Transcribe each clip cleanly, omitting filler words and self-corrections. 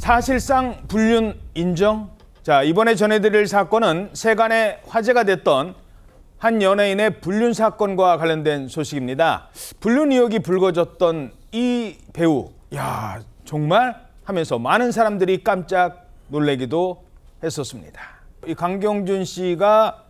사실상 불륜 인정? 자, 이번에 전해드릴 사건은 세간의 화제가 됐던 한 연예인의 불륜 사건과 관련된 소식입니다. 불륜 의혹이 불거졌던 이 배우, 야, 정말 하면서 많은 사람들이 깜짝 놀라기도 했었습니다. 이 강경준 씨가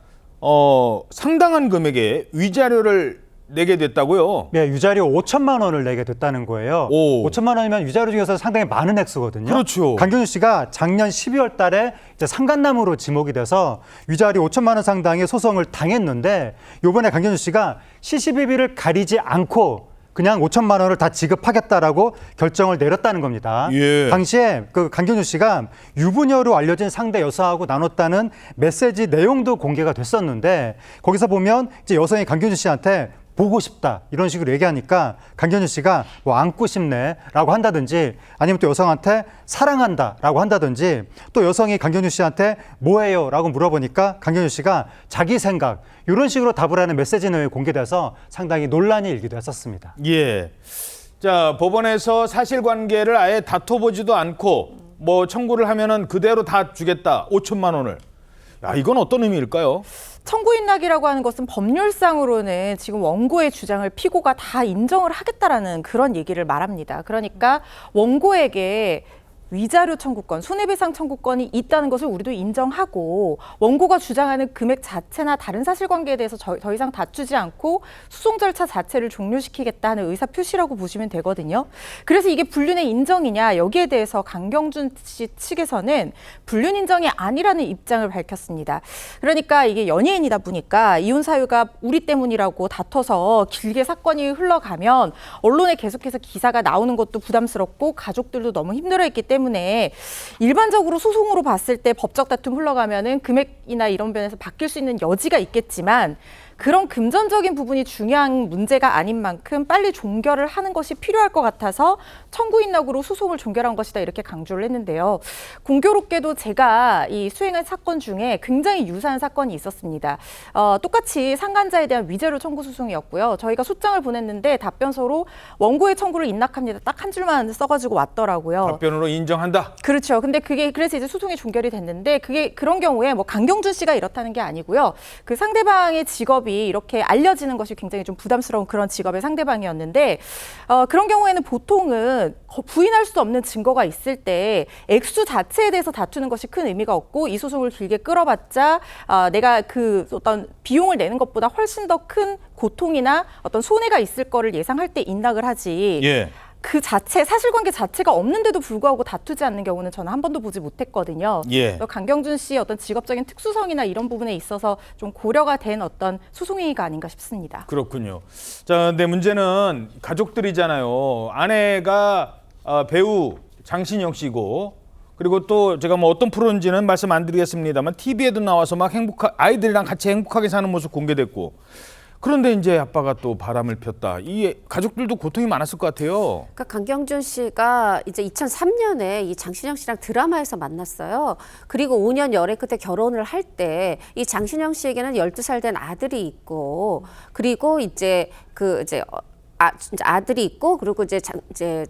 상당한 금액의 위자료를 내게 됐다고요? 네, 위자료 5천만 원을 내게 됐다는 거예요. 5천만 원이면 위자료 중에서 상당히 많은 액수거든요. 그렇죠. 강경준 씨가 작년 12월 달에 이제 상간남으로 지목이 돼서 위자료 5천만 원 상당의 소송을 당했는데 이번에 강경준 씨가 시시비비를 가리지 않고 그냥 5천만 원을 다 지급하겠다라고 결정을 내렸다는 겁니다. 예. 당시에 그 강경준 씨가 유부녀로 알려진 상대 여성하고 나눴다는 메시지 내용도 공개가 됐었는데 거기서 보면 이제 여성이 강경준 씨한테 보고 싶다 이런 식으로 얘기하니까 강경준 씨가 뭐 안고 싶네라고 한다든지 아니면 또 여성한테 사랑한다라고 한다든지 또 여성이 강경준 씨한테 뭐해요라고 물어보니까 강경준 씨가 자기 생각 이런 식으로 답을 하는 메시지 내용이 공개돼서 상당히 논란이 일기도 했었습니다. 예. 자, 법원에서 사실관계를 아예 다퉈보지도 않고 뭐 청구를 하면은 그대로 다 주겠다 5천만 원을. 야, 이건 어떤 의미일까요? 청구인락이라고 하는 것은 법률상으로는 지금 원고의 주장을 피고가 다 인정을 하겠다라는 그런 얘기를 말합니다. 그러니까 원고에게 위자료 청구권, 손해배상 청구권이 있다는 것을 우리도 인정하고 원고가 주장하는 금액 자체나 다른 사실관계에 대해서 더 이상 다투지 않고 소송 절차 자체를 종료시키겠다는 의사표시라고 보시면 되거든요. 그래서 이게 불륜의 인정이냐 여기에 대해서 강경준 씨 측에서는 불륜 인정이 아니라는 입장을 밝혔습니다. 그러니까 이게 연예인이다 보니까 이혼 사유가 우리 때문이라고 다퉈서 길게 사건이 흘러가면 언론에 계속해서 기사가 나오는 것도 부담스럽고 가족들도 너무 힘들어했기 때문에 일반적으로 소송으로 봤을 때 법적 다툼 흘러가면은 금액이나 이런 면에서 바뀔 수 있는 여지가 있겠지만 그런 금전적인 부분이 중요한 문제가 아닌 만큼 빨리 종결을 하는 것이 필요할 것 같아서 청구인락으로 소송을 종결한 것이다 이렇게 강조를 했는데요. 공교롭게도 제가 이 수행한 사건 중에 굉장히 유사한 사건이 있었습니다. 똑같이 상간자에 대한 위자료 청구 소송이었고요. 저희가 소장을 보냈는데 답변서로 원고의 청구를 인락합니다. 딱 한 줄만 써가지고 왔더라고요. 답변으로 인정한다? 그렇죠. 근데 그래서 이제 소송이 종결이 됐는데 그런 경우에 뭐 강경준 씨가 이렇다는 게 아니고요. 그 상대방의 직업이 이렇게 알려지는 것이 굉장히 좀 부담스러운 그런 직업의 상대방이었는데 그런 경우에는 보통은 부인할 수 없는 증거가 있을 때 액수 자체에 대해서 다투는 것이 큰 의미가 없고 이 소송을 길게 끌어봤자 내가 그 어떤 비용을 내는 것보다 훨씬 더 큰 고통이나 어떤 손해가 있을 거를 예상할 때 인락을 하지. 예. 그 자체 사실관계 자체가 없는데도 불구하고 다투지 않는 경우는 저는 한 번도 보지 못했거든요. 예. 강경준 씨의 어떤 직업적인 특수성이나 이런 부분에 있어서 좀 고려가 된 어떤 소송행위가 아닌가 싶습니다. 그렇군요. 자, 근데 문제는 가족들이잖아요. 아내가 배우 장신영 씨고 그리고 또 제가 뭐 어떤 프로인지는 말씀 안 드리겠습니다만 TV에도 나와서 막 아이들이랑 같이 행복하게 사는 모습 공개됐고 그런데 이제 아빠가 또 바람을 폈다. 이 가족들도 고통이 많았을 것 같아요. 그러니까 강경준 씨가 이제 2003년에 이 장신영 씨랑 드라마에서 만났어요. 그리고 5년 열애 끝에 결혼을 할 때 이 장신영 씨에게는 12살 된 아들이 있고 그리고 이제 진짜 아들이 있고 그리고 이제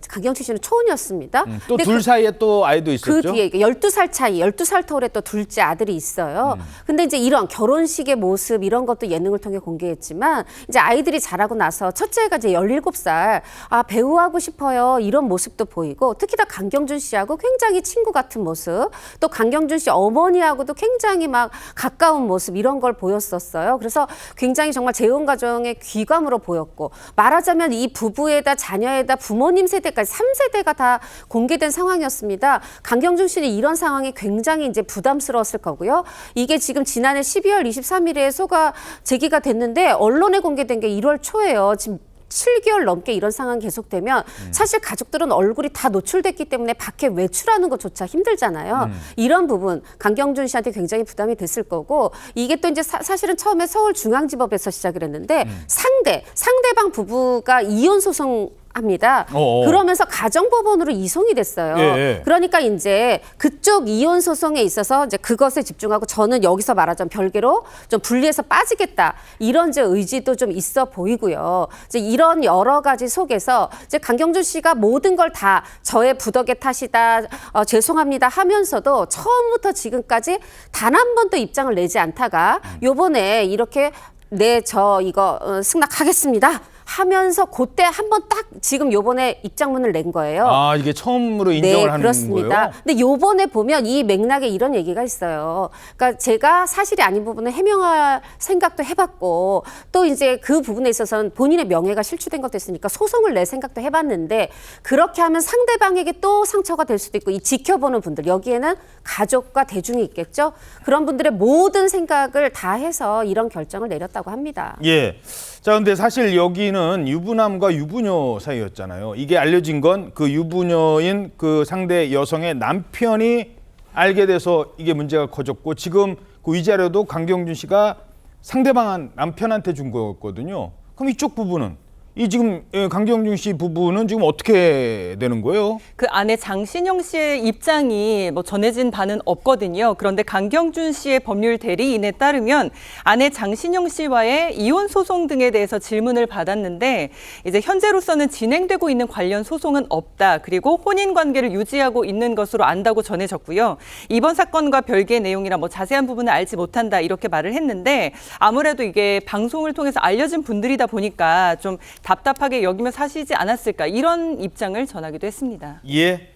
강경준 씨는 초혼이었습니다. 또 둘 사이에 또 아이도 있었죠. 그 뒤에 12살 차이, 12살 터울에 또 둘째 아들이 있어요. 근데 이제 이런 결혼식의 모습 이런 것도 예능을 통해 공개했지만 이제 아이들이 자라고 나서 첫째가 이제 17살 배우하고 싶어요. 이런 모습도 보이고 특히나 강경준 씨하고 굉장히 친구 같은 모습 또 강경준 씨 어머니하고도 굉장히 막 가까운 모습 이런 걸 보였었어요. 그래서 굉장히 정말 재혼 가정의 귀감으로 보였고 말하자면 이 부부에다 자녀에다 부모님 세대까지 3세대가 다 공개된 상황이었습니다. 강경준 씨는 이런 상황이 굉장히 이제 부담스러웠을 거고요. 이게 지금 지난해 12월 23일에 소가 제기가 됐는데 언론에 공개된 게 1월 초예요. 지금 7개월 넘게 이런 상황이 계속되면 사실 가족들은 얼굴이 다 노출됐기 때문에 밖에 외출하는 것조차 힘들잖아요. 이런 부분 강경준 씨한테 굉장히 부담이 됐을 거고 이게 또 이제 사실은 처음에 서울중앙지법에서 시작을 했는데 상대방 부부가 이혼 소송 합니다. 어어. 그러면서 가정법원으로 이송이 됐어요. 예. 그러니까 이제 그쪽 이혼 소송에 있어서 이제 그것에 집중하고 저는 여기서 말하자면 별개로 좀 분리해서 빠지겠다 이런 이제 의지도 좀 있어 보이고요. 이제 이런 여러 가지 속에서 이제 강경준 씨가 모든 걸 다 저의 부덕의 탓이다, 죄송합니다 하면서도 처음부터 지금까지 단 한 번도 입장을 내지 않다가 요번에 이렇게 저 이거 승낙하겠습니다 하면서 그때 한 번 딱 지금 요번에 입장문을 낸 거예요. 아, 이게 처음으로 인정을 네, 하는 그렇습니다. 거예요? 근데 요번에 보면 이 맥락에 이런 얘기가 있어요. 그러니까 제가 사실이 아닌 부분을 해명할 생각도 해봤고 또 이제 그 부분에 있어서는 본인의 명예가 실추된 것도 있으니까 소송을 낼 생각도 해봤는데 그렇게 하면 상대방에게 또 상처가 될 수도 있고 이 지켜보는 분들 여기에는 가족과 대중이 있겠죠. 그런 분들의 모든 생각을 다 해서 이런 결정을 내렸다고 합니다. 예. 자, 근데 사실 여기는 유부남과 유부녀 사이였잖아요. 이게 알려진 건 그 유부녀인 그 상대 여성의 남편이 알게 돼서 이게 문제가 커졌고 지금 그 위자료도 강경준 씨가 상대방 남편한테 준 거였거든요. 그럼 이쪽 부분은 이 지금 강경준 씨 부부는 지금 어떻게 되는 거예요? 그 아내 장신영 씨의 입장이 뭐 전해진 바는 없거든요. 그런데 강경준 씨의 법률 대리인에 따르면 아내 장신영 씨와의 이혼 소송 등에 대해서 질문을 받았는데 이제 현재로서는 진행되고 있는 관련 소송은 없다. 그리고 혼인 관계를 유지하고 있는 것으로 안다고 전해졌고요. 이번 사건과 별개의 내용이라 뭐 자세한 부분을 알지 못한다 이렇게 말을 했는데 아무래도 이게 방송을 통해서 알려진 분들이다 보니까 좀 답답하게 여기며 사시지 않았을까 이런 입장을 전하기도 했습니다. 예.